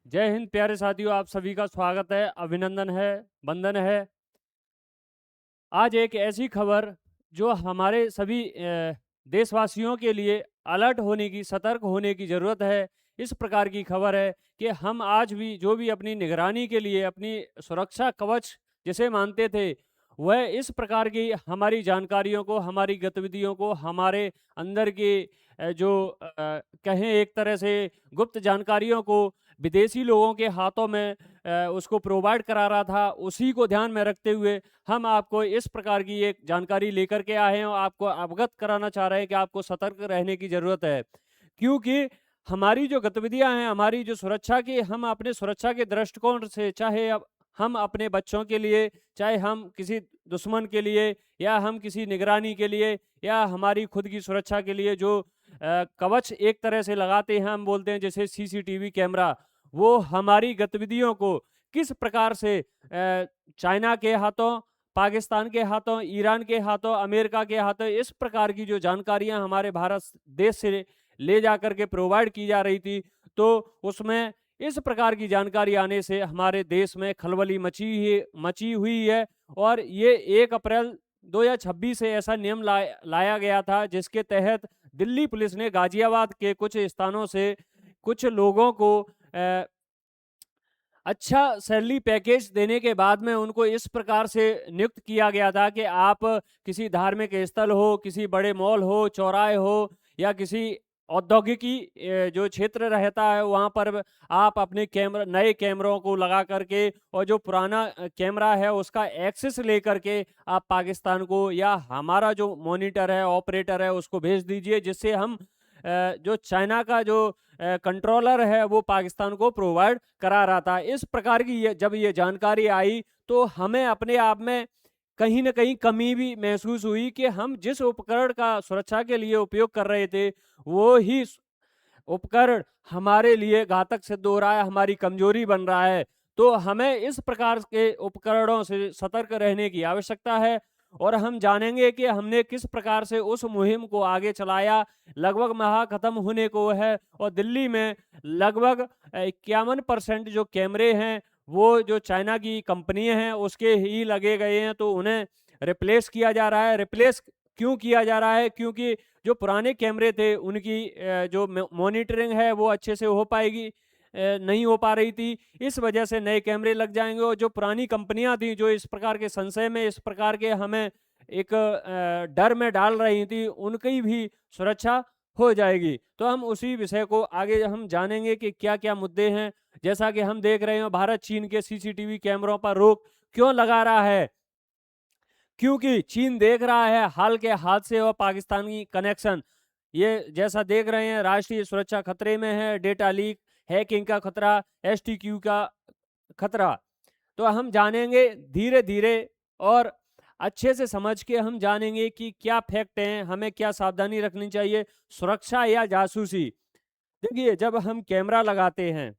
जय हिंद प्यारे साथियों, आप सभी का स्वागत है, अभिनंदन है, वंदन है। आज एक ऐसी खबर जो हमारे सभी देशवासियों के लिए अलर्ट होने की, सतर्क होने की ज़रूरत है। इस प्रकार की खबर है कि हम आज भी जो भी अपनी निगरानी के लिए, अपनी सुरक्षा कवच जिसे मानते थे, वह इस प्रकार की हमारी जानकारियों को, हमारी गतिविधियों को, हमारे अंदर की कहें एक तरह से गुप्त जानकारियों को विदेशी लोगों के हाथों में उसको प्रोवाइड करा रहा था। उसी को ध्यान में रखते हुए हम आपको इस प्रकार की एक जानकारी लेकर के आए हैं और आपको अवगत कराना चाह रहे हैं कि आपको सतर्क रहने की ज़रूरत है। क्योंकि हमारी जो गतिविधियां हैं, हमारी जो सुरक्षा की, हम अपने सुरक्षा के दृष्टिकोण से, चाहे अब हम अपने बच्चों के लिए, चाहे हम किसी दुश्मन के लिए, या हम किसी निगरानी के लिए, या हमारी खुद की सुरक्षा के लिए जो कवच एक तरह से लगाते हैं, हम बोलते हैं जैसे सीसीटीवी कैमरा, वो हमारी गतिविधियों को किस प्रकार से चाइना के हाथों, पाकिस्तान के हाथों, ईरान के हाथों, अमेरिका के हाथों, इस प्रकार की जो जानकारियां हमारे भारत देश से ले जाकर के प्रोवाइड की जा रही थी, तो उसमें इस प्रकार की जानकारी आने से हमारे देश में खलबली मची हुई है। और ये 1 अप्रैल 2026 से ऐसा नियम लाया गया था, जिसके तहत दिल्ली पुलिस ने गाजियाबाद के कुछ स्थानों से कुछ लोगों को अच्छा सैलरी पैकेज देने के बाद में उनको इस प्रकार से नियुक्त किया गया था कि आप किसी धार्मिक स्थल हो, किसी बड़े मॉल हो, चौराहे हो, या किसी औद्योगिकी जो क्षेत्र रहता है, वहाँ पर आप अपने नए कैमरों को लगा करके, और जो पुराना कैमरा है उसका एक्सेस लेकर के आप पाकिस्तान को, या हमारा जो मॉनिटर है, ऑपरेटर है, उसको भेज दीजिए, जिससे हम जो चाइना का जो कंट्रोलर है वो पाकिस्तान को प्रोवाइड करा रहा था। इस प्रकार की जब ये जानकारी आई, तो हमें अपने आप में कहीं न कहीं कमी भी महसूस हुई कि हम जिस उपकरण का सुरक्षा के लिए उपयोग कर रहे थे, वो ही उपकरण हमारे लिए घातक सिद्ध हो रहा है, हमारी कमजोरी बन रहा है। तो हमें इस प्रकार के उपकरणों से सतर्क रहने की आवश्यकता है। और हम जानेंगे कि हमने किस प्रकार से उस मुहिम को आगे चलाया। लगभग माह खत्म होने को है, और दिल्ली में लगभग 51% जो कैमरे हैं, वो जो चाइना की कंपनियां हैं उसके ही लगे गए हैं, तो उन्हें रिप्लेस किया जा रहा है। रिप्लेस क्यों किया जा रहा है? क्योंकि जो पुराने कैमरे थे उनकी जो मॉनिटरिंग है वो अच्छे से हो पाएगी, नहीं हो पा रही थी। इस वजह से नए कैमरे लग जाएंगे, और जो पुरानी कंपनियां थी जो इस प्रकार के संशय में, इस प्रकार के हमें एक डर में डाल रही थी, उनकी भी सुरक्षा हो जाएगी। तो हम उसी विषय को आगे हम जानेंगे कि क्या क्या मुद्दे हैं। जैसा कि हम देख रहे हैं, भारत चीन के सीसीटीवी कैमरों पर रोक क्यों लगा रहा है? क्योंकि चीन देख रहा है हाल के हादसे और पाकिस्तानी कनेक्शन, ये जैसा देख रहे हैं, राष्ट्रीय सुरक्षा खतरे में है, डेटा लीक, हैकिंग का खतरा, एसटीक्यू का खतरा। तो हम जानेंगे धीरे धीरे, और अच्छे से समझ के हम जानेंगे कि क्या फैक्ट हैं, हमें क्या सावधानी रखनी चाहिए, सुरक्षा या जासूसी। देखिए, जब हम कैमरा लगाते हैं,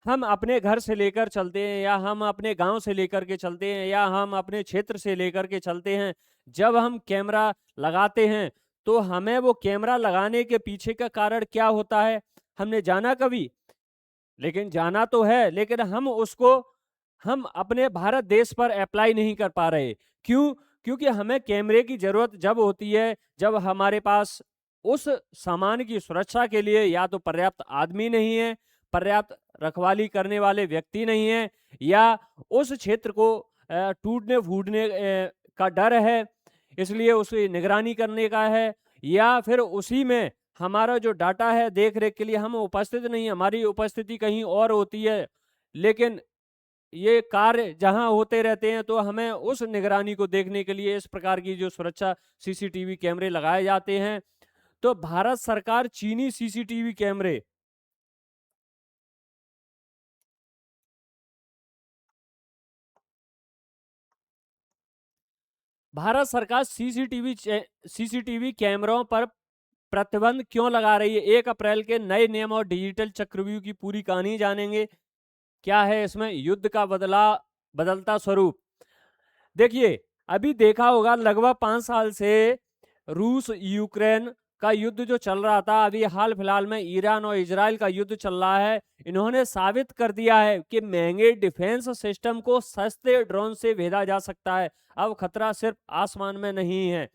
हम अपने घर से लेकर चलते हैं, या हम अपने गांव से लेकर के चलते हैं, या हम अपने क्षेत्र से लेकर के चलते हैं, जब हम कैमरा लगाते हैं, तो हमें वो कैमरा लगाने के पीछे का कारण क्या होता है, हमने जाना कभी? लेकिन जाना तो है, लेकिन हम अपने भारत देश पर अप्लाई नहीं कर पा रहे। क्यों? क्योंकि हमें कैमरे की जरूरत जब होती है, जब हमारे पास उस सामान की सुरक्षा के लिए या तो पर्याप्त आदमी नहीं है, पर्याप्त रखवाली करने वाले व्यक्ति नहीं है, या उस क्षेत्र को टूटने फूटने का डर है, इसलिए उसकी निगरानी करने का है, या फिर उसी में हमारा जो डाटा है देख रेख के लिए हम उपस्थित नहीं, हमारी उपस्थिति कहीं और होती है। लेकिन ये कार्य जहां होते रहते हैं, तो हमें उस निगरानी को देखने के लिए इस प्रकार की जो सुरक्षा सीसीटीवी कैमरे लगाए जाते हैं। तो भारत सरकार चीनी सीसीटीवी कैमरे, भारत सरकार सीसीटीवी कैमरों पर प्रतिबंध क्यों लगा रही है? 1 अप्रैल के नए नियम और डिजिटल चक्रव्यूह की पूरी कहानी जानेंगे। क्या है इसमें? युद्ध का बदलता स्वरूप। देखिए, अभी देखा होगा लगभग 5 साल से रूस यूक्रेन का युद्ध जो चल रहा था, अभी हाल फिलहाल में ईरान और इजराइल का युद्ध चल रहा है, इन्होंने साबित कर दिया है कि महंगे डिफेंस सिस्टम को सस्ते ड्रोन से भेजा जा सकता है। अब खतरा सिर्फ आसमान में नहीं है।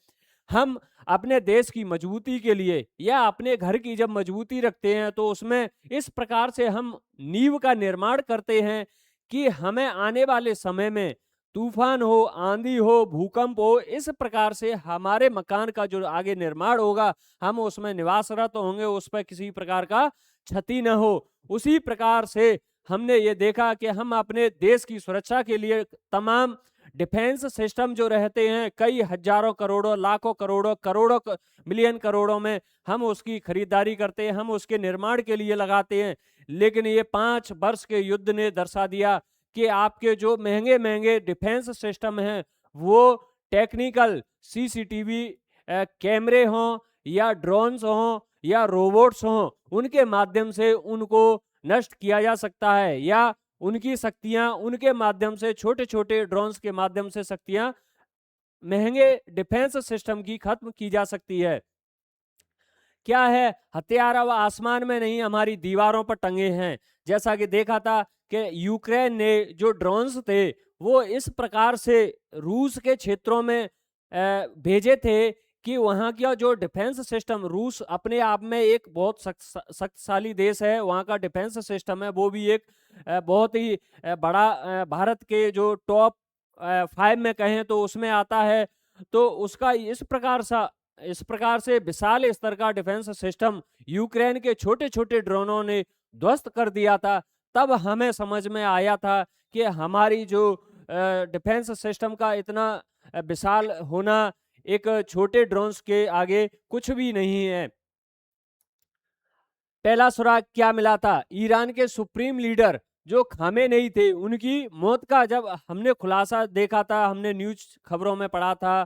हम अपने देश की मजबूती के लिए या अपने घर की जब मजबूती रखते हैं तो उसमें इस प्रकार से हम नींव का निर्माण करते हैं कि हमें आने वाले समय में तूफान हो, आंधी हो, भूकंप हो, इस प्रकार से हमारे मकान का जो आगे निर्माण होगा, हम उसमें निवासरत होंगे, उस पर किसी प्रकार का क्षति न हो। उसी प्रकार से हमने ये देखा कि हम अपने देश की सुरक्षा के लिए तमाम डिफेंस सिस्टम जो रहते हैं, कई हजारों करोड़ों, लाखों करोड़ों, मिलियन करोड़ों में हम उसकी खरीदारी करते हैं, हम उसके निर्माण के लिए लगाते हैं। लेकिन ये 5 वर्ष के युद्ध ने दर्शा दिया कि आपके जो महंगे महंगे डिफेंस सिस्टम हैं, वो टेक्निकल सीसीटीवी कैमरे हों या ड्रोन्स हों या रोबोट्स हों, उनके माध्यम से उनको नष्ट किया जा सकता है, या उनकी शक्तियां उनके माध्यम से, छोटे छोटे ड्रोन्स के माध्यम से शक्तियां महंगे डिफेंस सिस्टम की खत्म की जा सकती है। क्या है, हथियार अब आसमान में नहीं, हमारी दीवारों पर टंगे हैं। जैसा कि देखा था कि यूक्रेन ने जो ड्रोन्स थे वो इस प्रकार से रूस के क्षेत्रों में भेजे थे कि वहाँ का जो डिफेंस सिस्टम, रूस अपने आप में एक बहुत शक्तिशाली देश है, वहाँ का डिफेंस सिस्टम है वो भी एक बहुत ही बड़ा, भारत के जो टॉप 5 में कहें तो उसमें आता है। तो उसका इस प्रकार से विशाल स्तर का डिफेंस सिस्टम यूक्रेन के छोटे छोटे ड्रोनों ने ध्वस्त कर दिया था। तब हमें समझ में आया था कि हमारी जो डिफेंस सिस्टम का इतना विशाल होना एक छोटे ड्रोन्स के आगे कुछ भी नहीं है। पहला सुराग क्या मिला था? ईरान के सुप्रीम लीडर जो खामेनेई थे, उनकी मौत का जब हमने खुलासा देखा था, हमने न्यूज खबरों में पढ़ा था,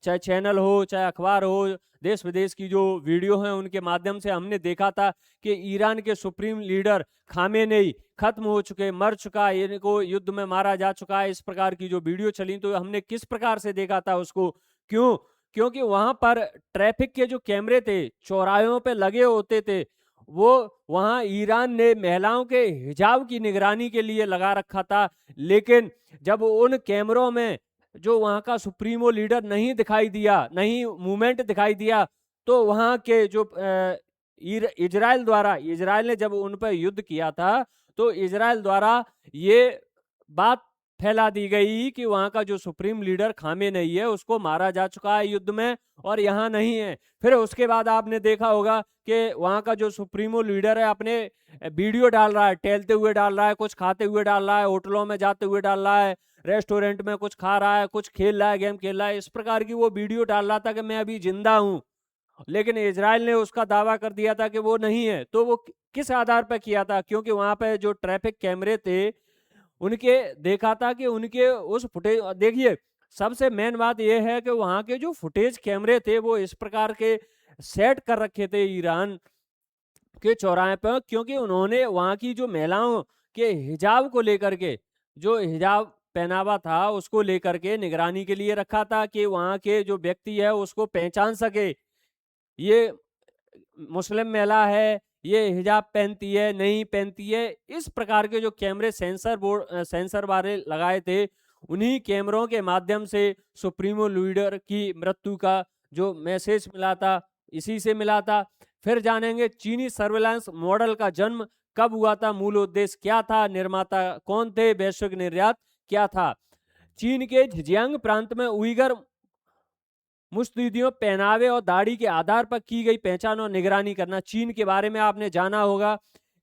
चाहे चैनल हो, चाहे अखबार हो, देश विदेश की जो वीडियो हैं उनके माध्यम से हमने देखा था कि ईरान के सुप्रीम लीडर खामेनेई खत्म हो चुके, मर चुका, इनको युद्ध में मारा जा चुका है, इस प्रकार की जो वीडियो चली। तो हमने किस प्रकार से देखा था उसको? क्यों? क्योंकि वहां पर ट्रैफिक के जो कैमरे थे चौराहों पे लगे होते थे, वो वहां ईरान ने महिलाओं के हिजाब की निगरानी के लिए लगा रखा था। लेकिन जब उन कैमरों में जो वहां का सुप्रीमो लीडर नहीं दिखाई दिया, नहीं मूवमेंट दिखाई दिया, तो वहां के जो इजराइल ने जब उन पर युद्ध किया था, तो इजराइल द्वारा ये बात फैला दी गई कि वहां का जो सुप्रीम लीडर खामेनेई है उसको मारा जा चुका है युद्ध में और यहाँ नहीं है। फिर उसके बाद आपने देखा होगा कि वहां का जो सुप्रीमो लीडर है अपने वीडियो डाल रहा है, टहलते हुए डाल रहा है, कुछ खाते हुए डाल रहा है, होटलों में जाते हुए डाल रहा है, रेस्टोरेंट में कुछ खा रहा है, कुछ खेल रहा है, गेम खेल रहा है, इस प्रकार की वो वीडियो डाल रहा था कि मैं अभी जिंदा हूं। लेकिन इजराइल ने उसका दावा कर दिया था कि वो नहीं है। तो वो किस आधार पर किया था? क्योंकि वहां पे जो ट्रैफिक कैमरे थे उनके देखा था कि उनके उस फुटेज, देखिए सबसे मेन बात यह है कि वहां के जो फुटेज कैमरे थे वो इस प्रकार के सेट कर रखे थे ईरान के चौराहे पर, क्योंकि उन्होंने वहां की जो महिलाओं के हिजाब को लेकर के, जो हिजाब पहनावा था उसको लेकर के निगरानी के लिए रखा था कि वहां के जो व्यक्ति है उसको पहचान सके, ये मुस्लिम महिला है, ये हिजाब पहनती है, नहीं पहनती है। इस प्रकार के जो कैमरे सेंसर वाले लगाए थे, उन्हीं कैमरों के माध्यम से सुप्रीमो लीडर की मृत्यु का जो मैसेज मिला था, इसी से मिला था। फिर जानेंगे चीनी सर्वेलांस मॉडल का जन्म कब हुआ था, मूल उद्देश्य क्या था, निर्माता कौन थे, वैश्विक निर्यात क्या था। चीन के झिंजियांग प्रांत में उइगर मुस्तैदियों पहनावे और दाढ़ी के आधार पर की गई पहचान और निगरानी करना। चीन के बारे में आपने जाना होगा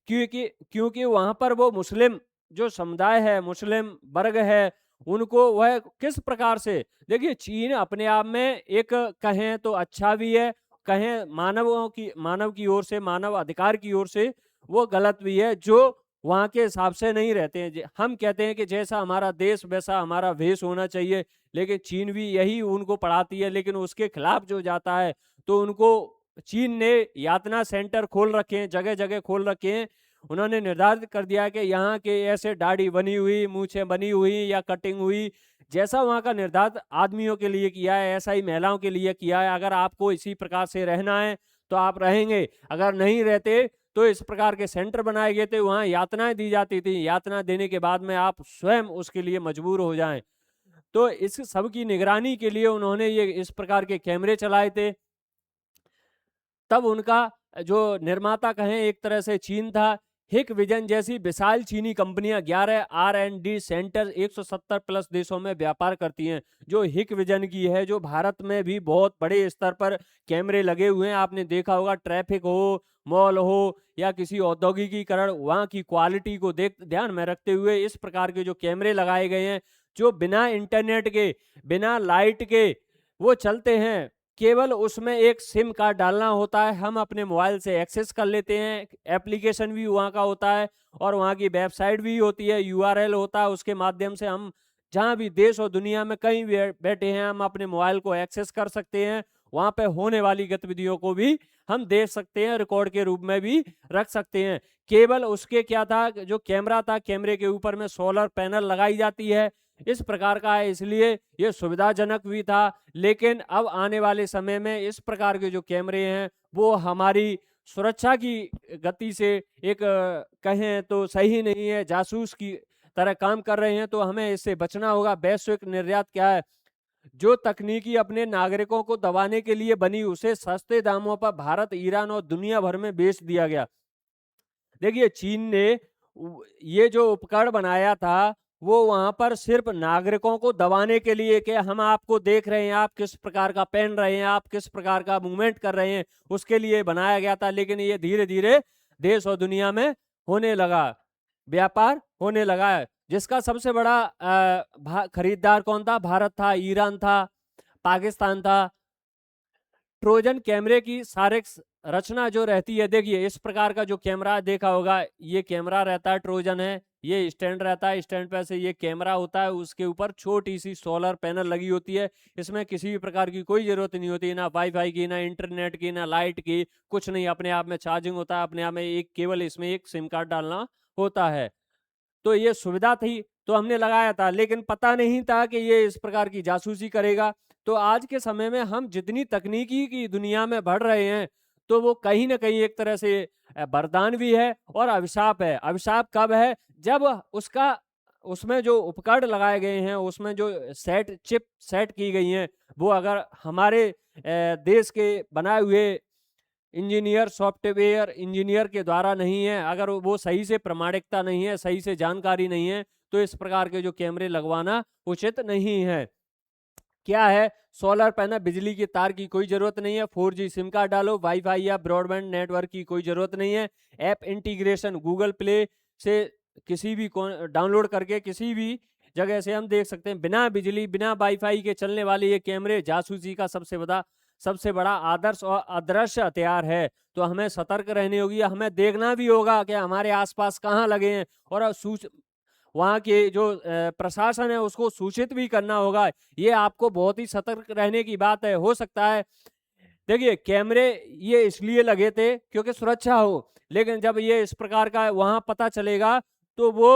क्योंकि वहां पर वो मुस्लिम जो समुदाय है, मुस्लिम वर्ग है, उनको वह किस प्रकार से, देखिए चीन अपने आप में एक कहें तो अच्छा भी है, कहें मानव की ओर से, मानव अधिकार की ओर से वो गलत भी है, जो वहां के हिसाब से नहीं रहते हैं। हम कहते हैं कि जैसा हमारा देश वैसा हमारा वेश होना चाहिए, लेकिन चीन भी यही उनको पढ़ाती है। लेकिन उसके खिलाफ जो जाता है तो उनको, चीन ने यातना सेंटर खोल रखे हैं, जगह जगह खोल रखे हैं। उन्होंने निर्धारित कर दिया कि यहाँ के ऐसे दाढ़ी बनी हुई, मूछें बनी हुई या कटिंग हुई, जैसा वहाँ का निर्धारित आदमियों के लिए किया है ऐसा ही महिलाओं के लिए किया है। अगर आपको इसी प्रकार से रहना है तो आप रहेंगे, अगर नहीं रहते तो इस प्रकार के सेंटर बनाए गए थे, वहां यातनाएं दी जाती थी, यातना देने के बाद में आप स्वयं उसके लिए मजबूर हो जाएं। तो इस सब की निगरानी के लिए उन्होंने ये इस प्रकार के कैमरे चलाए थे। तब उनका जो निर्माता कहें एक तरह से चीन था। हिक विजन जैसी विशाल चीनी कंपनियां 11 R&D सेंटर 170 प्लस देशों में व्यापार करती हैं। जो हिक विजन की है, जो भारत में भी बहुत बड़े स्तर पर कैमरे लगे हुए हैं, आपने देखा होगा, ट्रैफिक हो, मॉल हो या किसी औद्योगिकीकरण, वहां की क्वालिटी को ध्यान में रखते हुए इस प्रकार के जो कैमरे लगाए गए हैं, जो बिना इंटरनेट के, बिना लाइट के वो चलते हैं। केवल उसमें एक सिम कार्ड डालना होता है, हम अपने मोबाइल से एक्सेस कर लेते हैं, एप्लीकेशन भी वहाँ का होता है और वहाँ की वेबसाइट भी होती है, URL होता है, उसके माध्यम से हम जहाँ भी देश और दुनिया में कहीं भी बैठे हैं हम अपने मोबाइल को एक्सेस कर सकते हैं। वहाँ पे होने वाली गतिविधियों को भी हम देख सकते हैं, रिकॉर्ड के रूप में भी रख सकते हैं। केवल उसके क्या था, जो कैमरा था, कैमरे के ऊपर में सोलर पैनल लगाई जाती है, इस प्रकार का है, इसलिए ये सुविधाजनक भी था। लेकिन अब आने वाले समय में इस प्रकार के जो कैमरे हैं वो हमारी सुरक्षा की गति से एक कहें तो सही नहीं है, जासूस की तरह काम कर रहे हैं, तो हमें इससे बचना होगा। वैश्विक निर्यात क्या है, जो तकनीकी अपने नागरिकों को दबाने के लिए बनी उसे सस्ते दामों पर भारत, ईरान और दुनिया भर में बेच दिया गया। देखिए चीन ने ये जो उपकरण बनाया था वो वहां पर सिर्फ नागरिकों को दबाने के लिए कि हम आपको देख रहे हैं, आप किस प्रकार का पहन रहे हैं, आप किस प्रकार का मूवमेंट कर रहे हैं, उसके लिए बनाया गया था। लेकिन ये धीरे धीरे देश और दुनिया में होने लगा, व्यापार होने लगा है। जिसका सबसे बड़ा खरीदार कौन था? भारत था, ईरान था, पाकिस्तान था। ट्रोजन कैमरे की शारीरिक रचना जो रहती है, देखिए इस प्रकार का जो कैमरा देखा होगा, ये कैमरा रहता है, ट्रोजन है, ये स्टैंड रहता है, स्टैंड पर से ये कैमरा होता है, उसके ऊपर छोटी सी सोलर पैनल लगी होती है। इसमें किसी भी प्रकार की कोई जरूरत नहीं होती, ना वाईफाई की, ना इंटरनेट की, ना लाइट की, कुछ नहीं, अपने आप में चार्जिंग होता है, अपने आप में एक केवल इसमें एक सिम कार्ड डालना होता है। तो ये सुविधा थी तो हमने लगाया था, लेकिन पता नहीं था कि ये इस प्रकार की जासूसी करेगा। तो आज के समय में हम जितनी तकनीकी की दुनिया में बढ़ रहे हैं, तो वो कहीं ना कहीं एक तरह से वरदान भी है और अभिशाप है। अभिशाप कब है? जब उसमें जो उपकरण लगाए गए हैं, उसमें जो चिप सेट की गई हैं, वो अगर हमारे देश के बनाए हुए इंजीनियर, सॉफ्टवेयर इंजीनियर के द्वारा नहीं है, अगर वो सही से प्रमाणिकता नहीं है, सही से जानकारी नहीं है, तो इस प्रकार के जो कैमरे लगवाना उचित नहीं है। क्या है? सोलर पैनल, बिजली की तार की कोई जरूरत नहीं है, 4G सिम कार्ड डालो, वाईफाई या ब्रॉडबैंड नेटवर्क की कोई जरूरत नहीं है, ऐप इंटीग्रेशन गूगल प्ले से किसी भी डाउनलोड करके किसी भी जगह से हम देख सकते हैं। बिना बिजली, बिना वाईफाई के चलने वाले ये कैमरे जासूसी का सबसे बड़ा आदर्श और अदृश्य हथियार है। तो हमें सतर्क रहनी होगी, हमें देखना भी होगा कि हमारे आसपास कहाँ लगे हैं, और वहाँ के जो प्रशासन है उसको सूचित भी करना होगा। ये आपको बहुत ही सतर्क रहने की बात है। हो सकता है, देखिए कैमरे ये इसलिए लगे थे क्योंकि सुरक्षा हो, लेकिन जब ये इस प्रकार का वहाँ पता चलेगा तो वो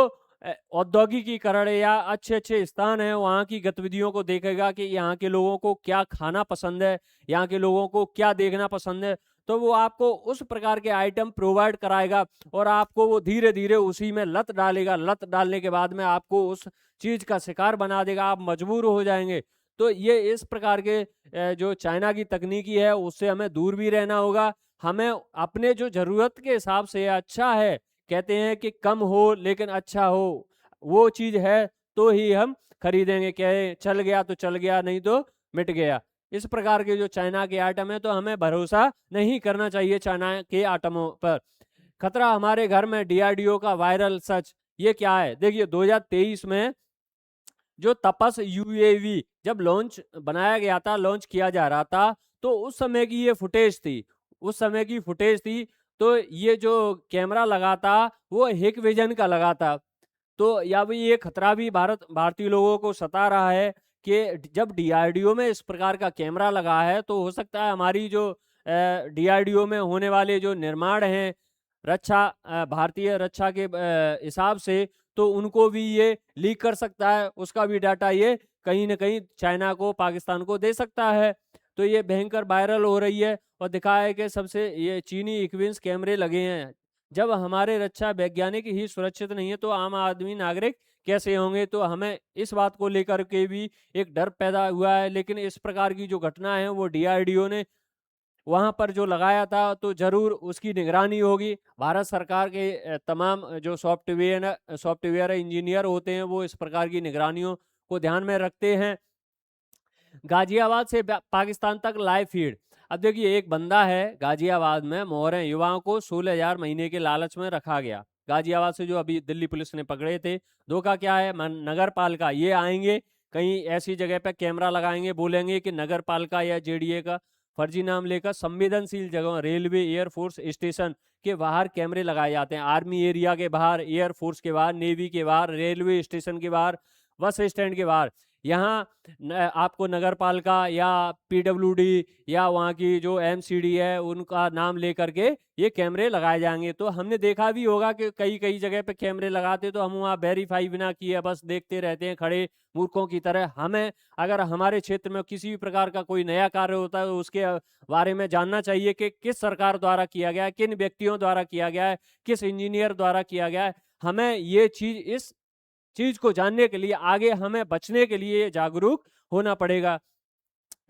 औद्योगिकीकरण या अच्छे अच्छे स्थान है वहाँ की गतिविधियों को देखेगा कि यहाँ के लोगों को क्या खाना पसंद है, यहाँ के लोगों को क्या देखना पसंद है, तो वो आपको उस प्रकार के आइटम प्रोवाइड कराएगा और आपको वो धीरे धीरे उसी में लत डालेगा। लत डालने के बाद में आपको उस चीज का शिकार बना देगा, आप मजबूर हो जाएंगे। तो ये इस प्रकार के जो चाइना की तकनीकी है उससे हमें दूर भी रहना होगा। हमें अपने जो जरूरत के हिसाब से अच्छा है, कहते हैं कि कम हो लेकिन अच्छा हो, वो चीज है तो ही हम खरीदेंगे। क्या चल गया तो चल गया, नहीं तो मिट गया। इस प्रकार के जो चाइना के आइटम है तो हमें भरोसा नहीं करना चाहिए चाइना के आइटमों पर। खतरा हमारे घर में, DRDO का वायरल सच, ये क्या है? देखिए 2023 में जो तपस UAV जब बनाया गया था, लॉन्च किया जा रहा था, तो उस समय की ये फुटेज थी, उस समय की फुटेज थी। तो ये जो कैमरा लगा था वो हिक विजन का लगा था। तो या भी ये खतरा भी भारतीय लोगों को सता रहा है कि जब DRDO में इस प्रकार का कैमरा लगा है तो हो सकता है हमारी जो DRDO में होने वाले जो निर्माण हैं भारतीय रक्षा के हिसाब से, तो उनको भी ये लीक कर सकता है, उसका भी डाटा ये कहीं ना कहीं चाइना को, पाकिस्तान को दे सकता है। तो ये भयंकर वायरल हो रही है और दिखाया है कि सबसे ये चीनी इक्विंस कैमरे लगे हैं। जब हमारे रक्षा वैज्ञानिक ही सुरक्षित नहीं है तो आम आदमी नागरिक कैसे होंगे? तो हमें इस बात को लेकर के भी एक डर पैदा हुआ है। लेकिन इस प्रकार की जो घटना है वो डीआरडीओ ने वहाँ पर जो लगाया था तो ज़रूर उसकी निगरानी होगी। भारत सरकार के तमाम जो सॉफ्टवेयर इंजीनियर होते हैं वो इस प्रकार की निगरानियों को ध्यान में रखते हैं। गाजियाबाद से पाकिस्तान तक लाइव फीड। अब देखिए एक बंदा है गाजियाबाद में, मोहरें युवाओं को 16,000 महीने के लालच में रखा गया। गाजियाबाद से जो अभी दिल्ली पुलिस ने पकड़े थे, धोखा क्या है? नगर पालिका ये आएंगे कहीं ऐसी जगह पे कैमरा लगाएंगे, बोलेंगे कि नगर पालिका या जेडीए का फर्जी नाम लेकर संवेदनशील जगह रेलवे एयरफोर्स स्टेशन के बाहर कैमरे लगाए जाते हैं। आर्मी एरिया के बाहर, एयरफोर्स के बाहर, नेवी के बाहर, रेलवे स्टेशन के बाहर, बस स्टैंड के बाहर। यहाँ आपको नगर पालिका या पीडब्ल्यूडी या वहाँ की जो एमसीडी है उनका नाम लेकर के ये कैमरे लगाए जाएंगे। तो हमने देखा भी होगा कि कई कई जगह पे कैमरे लगाते तो हम वहाँ वेरीफाई बिना किए बस देखते रहते हैं खड़े मूर्खों की तरह। हमें अगर हमारे क्षेत्र में किसी भी प्रकार का कोई नया कार्य होता है तो उसके बारे में जानना चाहिए कि किस सरकार द्वारा किया गया है, किन व्यक्तियों द्वारा किया गया है, किस इंजीनियर द्वारा किया गया है। हमें ये चीज इस चीज को जानने के लिए आगे हमें बचने के लिए जागरूक होना पड़ेगा।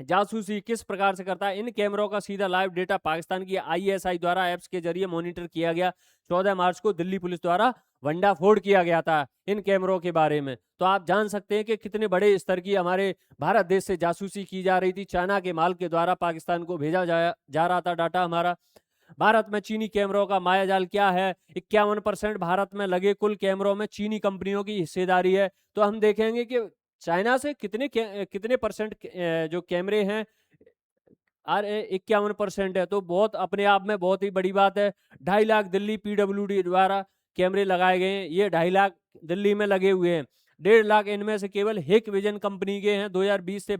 जासूसी किस प्रकार से करता है? इन कैमरों का सीधा लाइव डेटा पाकिस्तान की आईएसआई द्वारा ऐप्स के जरिए मॉनिटर किया गया। 14 मार्च को दिल्ली पुलिस द्वारा भंडाफोड़ किया गया था इन कैमरों के बारे में। तो आप जान सकते हैं कि कितने बड़े स्तर की हमारे भारत देश से जासूसी की जा रही थी। चाइना के माल के द्वारा पाकिस्तान को भेजा जा रहा था डाटा हमारा। भारत में चीनी कैमरों का मायाजाल क्या है? 51% भारत में लगे कुल कैमरों में चीनी कंपनियों की हिस्सेदारी है। तो हम देखेंगे कि चाइना से कितने परसेंट जो कैमरे हैं, अरे 51% है, तो बहुत अपने आप में बहुत ही बड़ी बात है। 2.5 लाख दिल्ली पीडब्ल्यूडी द्वारा कैमरे लगाए गए हैं। ये 2.5 लाख दिल्ली में लगे हुए हैं। 1.5 लाख इनमें से केवल हिक विजन कंपनी के हैं, 2020 से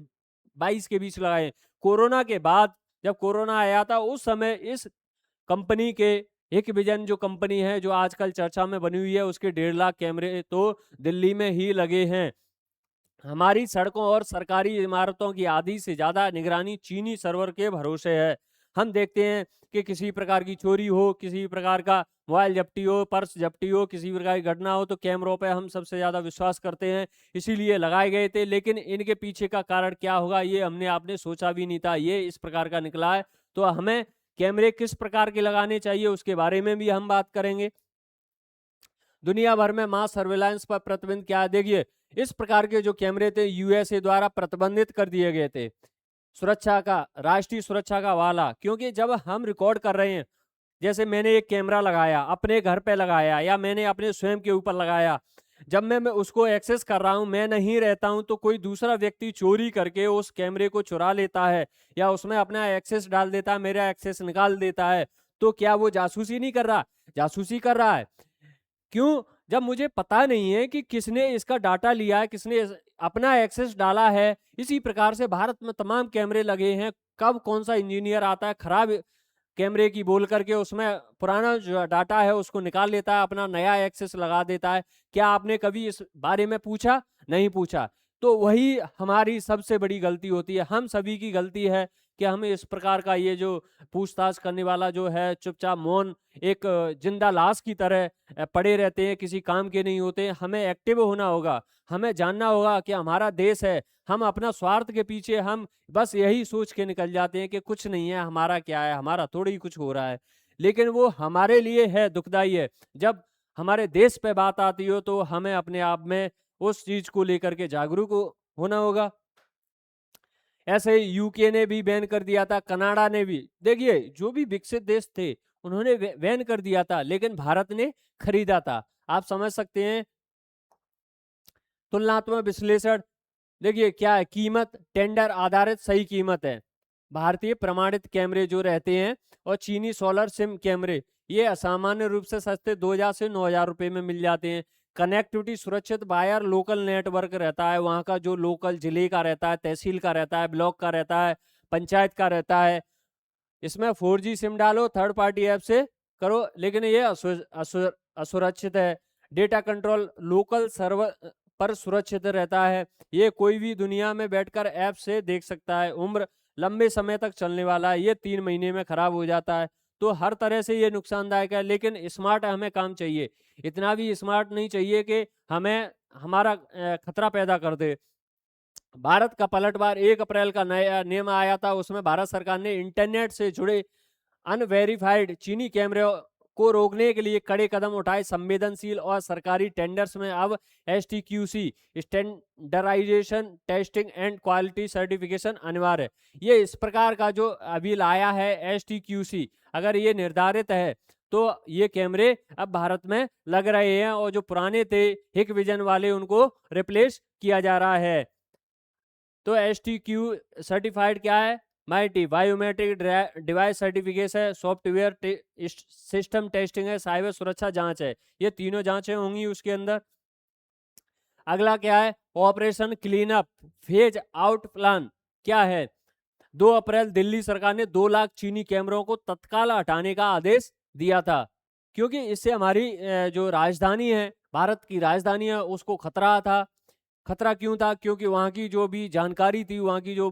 22 के बीच लगाए। कोरोना के बाद जब कोरोना आया था उस समय इस कंपनी के हिक विजन जो कंपनी है जो आजकल चर्चा में बनी हुई है उसके 1.5 लाख कैमरे तो दिल्ली में ही लगे हैं। हमारी सड़कों और सरकारी इमारतों की आधी से ज्यादा निगरानी चीनी सर्वर के भरोसे है। हम देखते हैं कि किसी प्रकार की चोरी हो, किसी प्रकार का मोबाइल जब्ती हो, पर्स जब्ती हो, किसी प्रकार की घटना हो तो कैमरों पे हम सबसे ज्यादा विश्वास करते हैं, इसीलिए लगाए गए थे। लेकिन इनके पीछे का कारण क्या होगा ये हमने आपने सोचा भी नहीं था, ये इस प्रकार का निकला है। तो हमें कैमरे किस प्रकार के लगाने चाहिए उसके बारे में भी हम बात करेंगे। दुनिया भर में मास सर्वेलांस पर प्रतिबंध क्या है? देखिए इस प्रकार के जो कैमरे थे यूएसए द्वारा प्रतिबंधित कर दिए गए थे। सुरक्षा का, राष्ट्रीय सुरक्षा का वाला, क्योंकि जब हम रिकॉर्ड कर रहे हैं, जैसे मैंने एक कैमरा लगाया अपने घर पे लगाया या मैंने अपने स्वयं के ऊपर लगाया, जब मैं उसको एक्सेस कर रहा हूं, मैं नहीं रहता हूं, तो कोई दूसरा व्यक्ति चोरी करके उस कैमरे को चुरा लेता है या उसमें अपना एक्सेस डाल देता है, मेरा एक्सेस निकाल देता है, तो क्या वो जासूसी नहीं कर रहा? जासूसी कर रहा है। क्यों? जब मुझे पता नहीं है कि किसने इसका डाटा लिया है, किसने अपना एक्सेस डाला है। इसी प्रकार से भारत में तमाम कैमरे लगे हैं, कब कौन सा इंजीनियर आता है खराब कैमरे की बोल करके उसमें पुराना जो डाटा है उसको निकाल लेता है, अपना नया एक्सेस लगा देता है। क्या आपने कभी इस बारे में पूछा? नहीं पूछा। तो वही हमारी सबसे बड़ी गलती होती है, हम सभी की गलती है कि हम इस प्रकार का ये जो पूछताछ करने वाला जो है चुपचाप मौन एक जिंदा लाश की तरह पड़े रहते हैं, किसी काम के नहीं होते। हमें एक्टिव होना होगा, हमें जानना होगा कि हमारा देश है। हम अपना स्वार्थ के पीछे हम बस यही सोच के निकल जाते हैं कि कुछ नहीं है, हमारा क्या है, हमारा थोड़ी ही कुछ हो रहा है, लेकिन वो हमारे लिए है दुखदाई है। जब हमारे देश पे बात आती हो तो हमें अपने आप में उस चीज को लेकर के जागरूक होना होगा। ऐसे ही यूके ने भी बैन कर दिया था, कनाडा ने भी। देखिए जो भी विकसित देश थे उन्होंने बैन कर दिया था, लेकिन भारत ने खरीदा था। आप समझ सकते हैं। तुलनात्मक विश्लेषण देखिए क्या है, कीमत टेंडर आधारित सही कीमत है। भारतीय प्रमाणित कैमरे जो रहते हैं और चीनी सोलर सिम कैमरे ये असामान्य रूप से सस्ते 2000 से 9000 रुपए में मिल जाते हैं। कनेक्टिविटी सुरक्षित बायर लोकल नेटवर्क रहता है, वहाँ का जो लोकल जिले का रहता है, तहसील का रहता है, ब्लॉक का रहता है, पंचायत का रहता है। इसमें 4G सिम डालो, थर्ड पार्टी ऐप से करो, लेकिन ये असुरक्षित है। डेटा कंट्रोल लोकल सर्वर पर सुरक्षित रहता है, ये कोई भी दुनिया में बैठकर ऐप से देख सकता है। उम्र लंबे समय तक चलने वाला है, ये 3 महीने में खराब हो जाता है। तो हर तरह से ये नुकसानदायक है, लेकिन स्मार्ट हमें काम चाहिए। इतना भी स्मार्ट नहीं चाहिए कि हमें हमारा खतरा पैदा कर दे। भारत का पलटवार 1 अप्रैल का नया नियम आया था, उसमें भारत सरकार ने इंटरनेट से जुड़े अनवेरिफाइड चीनी कैमरे को रोकने के लिए कड़े कदम उठाए। संवेदनशील और सरकारी टेंडर्स में अब STQC standardisation testing and quality certification अनिवार्य है। ये इस प्रकार का जो अभी लाया है एसटीक्यूसी, अगर ये निर्धारित है तो ये कैमरे अब भारत में लग रहे हैं, और जो पुराने थे हिक विजन वाले उनको रिप्लेस किया जा रहा है। तो एसटीक्यू सर्टिफाइड क्या है? माइटी बायोमेट्रिक डिवाइस सर्टिफिकेशन है, सॉफ्टवेयर सिस्टम टेस्टिंग है, साइबर सुरक्षा जांच है। ये तीनों जांचें होंगी उसके अंदर। अगला क्या है? Operation clean up phase out plan क्या है? 2 अप्रैल दिल्ली सरकार ने 2 लाख चीनी कैमरों को तत्काल हटाने का आदेश दिया था, क्योंकि इससे हमारी जो राजधानी है, भारत की राजधानी है, उसको खतरा था। खतरा क्यों था? क्योंकि वहाँ की जो भी जानकारी थी, वहाँ की जो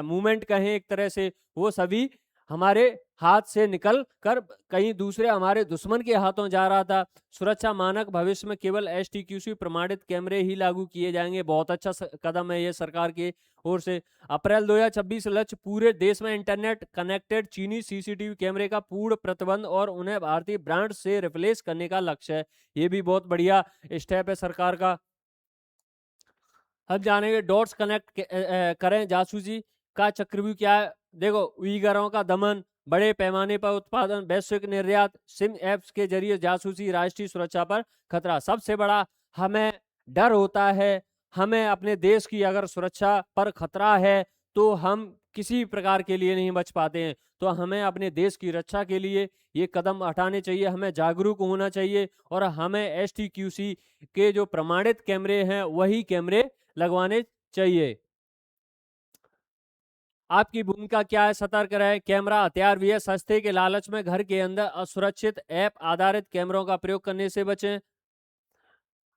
मूवमेंट कहें एक तरह से, वो सभी हमारे हाथ से निकल कर कहीं दूसरे हमारे दुश्मन के हाथों जा रहा था। सुरक्षा मानक भविष्य में केवल एसटीक्यूसी प्रमाणित कैमरे ही लागू किए जाएंगे। बहुत अच्छा कदम है ये सरकार की ओर से। अप्रैल 2026 लक्ष्य पूरे देश में इंटरनेट कनेक्टेड चीनी सीसीटीवी कैमरे का पूर्ण प्रतिबंध और उन्हें भारतीय ब्रांड से रिप्लेस करने का लक्ष्य है। ये भी बहुत बढ़िया स्टेप है सरकार का। अब जानेंगे डॉट्स कनेक्ट करें जासूसी का चक्रव्यूह क्या है। देखो, उइगरों का दमन, बड़े पैमाने पर उत्पादन, वैश्विक निर्यात, सिम ऐप्स के जरिए जासूसी, राष्ट्रीय सुरक्षा पर खतरा। सबसे बड़ा हमें डर होता है, हमें अपने देश की अगर सुरक्षा पर खतरा है तो हम किसी प्रकार के लिए नहीं बच पाते हैं। तो हमें अपने देश की रक्षा के लिए ये कदम उठाने चाहिए, हमें जागरूक होना चाहिए, और हमें एसटीक्यूसी के जो प्रमाणित कैमरे हैं वही कैमरे लगवाने चाहिए। आपकी भूमिका क्या है? सतर्क रहे। कैमरा हथियार भी है, सस्ते के लालच में घर के अंदर असुरक्षित ऐप आधारित कैमरों का प्रयोग करने से बचें।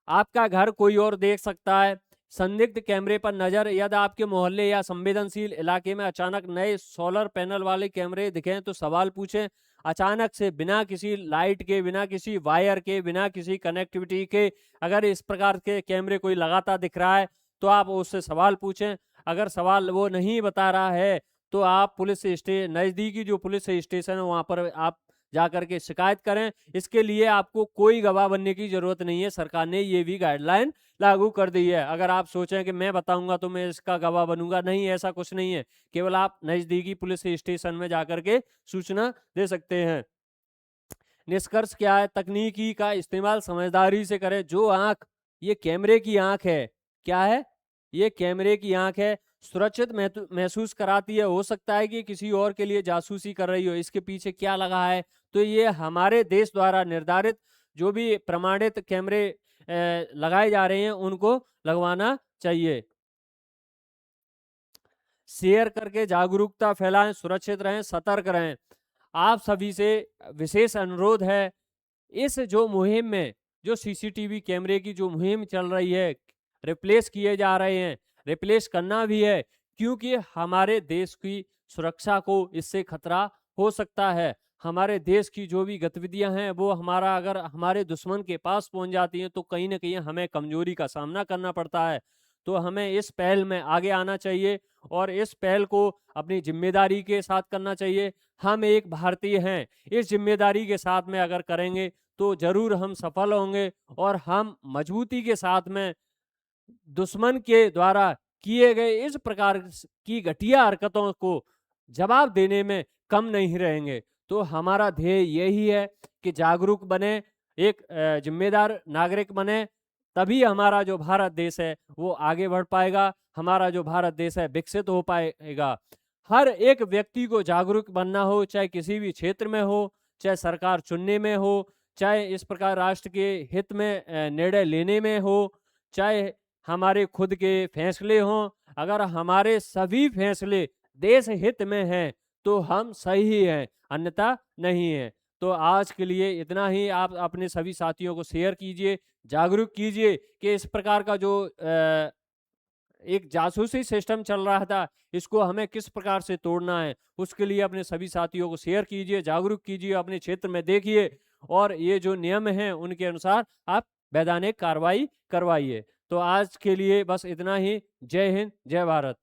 आपका घर कोई और देख सकता है। संदिग्ध कैमरे पर नजर, यदि आपके मोहल्ले या संवेदनशील इलाके में अचानक नए सोलर पैनल वाले कैमरे दिखें तो सवाल पूछें। अचानक से बिना किसी लाइट के, बिना किसी वायर के, बिना किसी कनेक्टिविटी के अगर इस प्रकार के कैमरे कोई लगातार दिख रहा है तो आप उससे सवाल पूछें। अगर सवाल वो नहीं बता रहा है तो आप पुलिस नज़दीकी जो पुलिस स्टेशन है वहाँ पर आप जाकर के शिकायत करें। इसके लिए आपको कोई गवाह बनने की जरूरत नहीं है, सरकार ने ये भी गाइडलाइन लागू कर दी है। अगर आप सोचें कि मैं बताऊंगा तो मैं इसका गवाह बनूंगा, नहीं, ऐसा कुछ नहीं है। केवल आप नज़दीकी पुलिस स्टेशन में जाकर के सूचना दे सकते हैं। निष्कर्ष क्या है? तकनीकी का इस्तेमाल समझदारी से करें। जो आंख, ये कैमरे की आंख है, क्या है? ये कैमरे की आंख है, सुरक्षित महसूस कराती है। हो सकता है कि किसी और के लिए जासूसी कर रही हो, इसके पीछे क्या लगा है? तो ये हमारे देश द्वारा निर्धारित जो भी प्रमाणित कैमरे लगाए जा रहे हैं उनको लगवाना चाहिए। शेयर करके जागरूकता फैलाएं, सुरक्षित रहें, सतर्क रहें। आप सभी से विशेष अनुरोध है, इस जो मुहिम में जो सीसीटीवी कैमरे की जो मुहिम चल रही है, रिप्लेस किए जा रहे हैं, रिप्लेस करना भी है, क्योंकि हमारे देश की सुरक्षा को इससे खतरा हो सकता है। हमारे देश की जो भी गतिविधियां हैं वो हमारा अगर हमारे दुश्मन के पास पहुंच जाती हैं तो कहीं ना कहीं हमें कमजोरी का सामना करना पड़ता है। तो हमें इस पहल में आगे आना चाहिए और इस पहल को अपनी जिम्मेदारी के साथ करना चाहिए। हम एक भारतीय हैं, इस जिम्मेदारी के साथ में अगर करेंगे तो जरूर हम सफल होंगे और हम मजबूती के साथ में दुश्मन के द्वारा किए गए इस प्रकार की घटिया हरकतों को जवाब देने में कम नहीं रहेंगे। तो हमारा ध्येय यही है कि जागरूक बने, एक जिम्मेदार नागरिक बने, तभी हमारा जो भारत देश है वो आगे बढ़ पाएगा, हमारा जो भारत देश है विकसित हो पाएगा। हर एक व्यक्ति को जागरूक बनना हो, चाहे किसी भी क्षेत्र में हो, चाहे सरकार चुनने में हो, चाहे इस प्रकार राष्ट्र के हित में निर्णय लेने में हो, चाहे हमारे खुद के फैसले हों। अगर हमारे सभी फैसले देश हित में हैं तो हम सही हैं, अन्यथा नहीं है। तो आज के लिए इतना ही। आप अपने सभी साथियों को शेयर कीजिए, जागरूक कीजिए कि इस प्रकार का जो एक जासूसी सिस्टम चल रहा था, इसको हमें किस प्रकार से तोड़ना है। उसके लिए अपने सभी साथियों को शेयर कीजिए, जागरूक कीजिए, अपने क्षेत्र में देखिए और ये जो नियम हैं उनके अनुसार आप वैधानिक कार्रवाई करवाइए। तो आज के लिए बस इतना ही। जय हिंद, जय भारत।